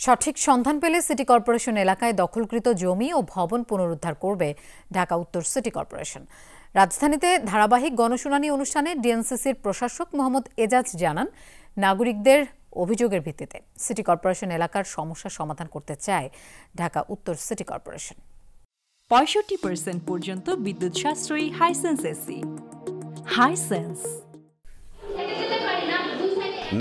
সঠিক সন্ধান পেলে সিটি কর্পোরেশন এলাকায় দখলকৃত জমি ও ভবন পুনরুদ্ধার করবে ঢাকা উত্তর সিটি কর্পোরেশন। রাজধানীতে ধারাবাহিক গণশুনানি অনুষ্ঠানে ডিএনসিসির প্রশাসক মোহাম্মদ এজাজ জানান, নাগরিকদের অভিযোগের ভিত্তিতে সিটি কর্পোরেশন এলাকার সমস্যা সমাধান করতে চায় ঢাকা উত্তর সিটি কর্পোরেশন। 65% পর্যন্ত বিদ্যুৎ সাশ্রয়ী হাইসেন্স এসি। হাইসেন্স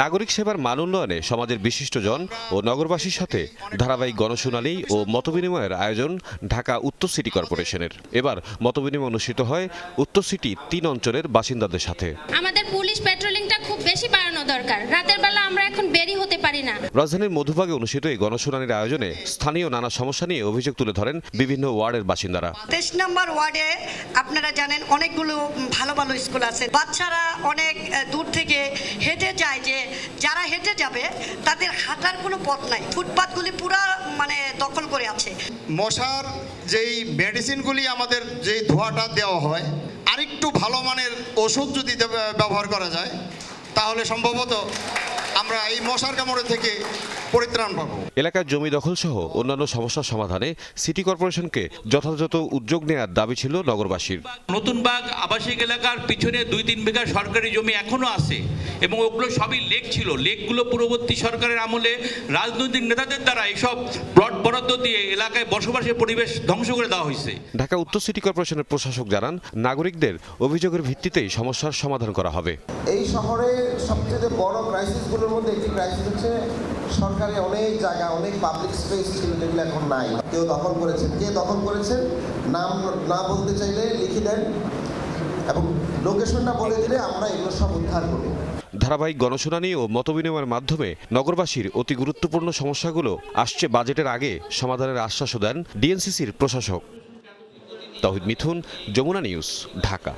নাগরিক সেবার মান উন্নয়নে সমাজের বিশিষ্টজন ও নগরবাসীর সাথে ধারাবাহিক গণশুনানি ও মতবিনিময়ের আয়োজন ঢাকা উত্তর সিটি কর্পোরেশনের। এবার মতবিনিময় অনুষ্ঠিত হয় উত্তর সিটি 3 অঞ্চলের বাসিন্দাদের সাথে। আমাদের পুলিশ পেট্রোলিংটা খুব বেশি বাড়ানো দরকার, রাতের বেলা আমরা এখন বেরি হতে পারি না। রাজধানীর মধুবাগে অনুষ্ঠিত এই গণশুনানির আয়োজনে স্থানীয় নানা সমস্যা নিয়ে অভিযোগ তুলে ধরেন বিভিন্ন ওয়ার্ডের বাসিন্দারা। 23 নম্বর ওয়ার্ডে আপনারা জানেন অনেকগুলো ভালো ভালো স্কুল আছে, বাচ্চারা অনেক দূর থেকে হেঁটে যায়, যে যারা হেঁটে যাবে তাদের হাঁটার কোনো পথ নাই, ফুটপাথগুলি পুরো দখল করে আছে। মশার যেই মেডিসিনগুলি আমাদের যেই ধোঁয়াটা দেওয়া হয়, আরেকটু ভালো মানের ওষুধ যদি ব্যবহার করা যায় তাহলে সম্ভবত আমরা এই মশার কামড় থেকে পরিত্রাণ পাবো। এলাকার জমি দখল সহ অন্যান্য সমস্যার সমাধানে সিটি কর্পোরেশনকে যথাযথ উদ্যোগ নেওয়ার দাবি ছিল নগরবাসীর। নতুন বাগ আবাসিক এলাকার পিছনে 2-3 বিঘা সরকারি জমি এখনো আছে এবং ওগুলো সবই লেক ছিল। লেকগুলো পূর্ববর্তী সরকারের আমলে রাজনৈতিক নেতাদের দ্বারা এইসব প্লট বরাদ্দ দিয়ে এলাকায় বসবাসের পরিবেশ ধ্বংস করে দেওয়া হয়েছে। ঢাকা উত্তর সিটি কর্পোরেশনের প্রশাসক জানান, নাগরিকদের অভিযোগের ভিত্তিতেই সমস্যার সমাধান করা হবে। এই শহরে সবচেয়ে বড় ক্রাইসিসগুলোর মধ্যে একটি ক্রাইসিস হচ্ছে সরকারি অনেক জায়গা, অনেক পাবলিক স্পেস ছিল যেগুলো এখন নাই। কেউ দখল করেছেন, কে দখল করেছেন নাম না বলতে চাইলে লিখে দেন এবং লোকেশনটা বলে দিলে আমরা এগুলো সব উদ্ধার করব। ধারাবাহিক গণশুনানি ও মতবিনিময়ের মাধ্যমে নগরবাসীর অতি গুরুত্বপূর্ণ সমস্যাগুলো আসছে বাজেটের আগে সমাধানের আশ্বাসও দেন ডিএনসিসির প্রশাসক। তৌহিদ মিথুন, যমুনা নিউজ, ঢাকা।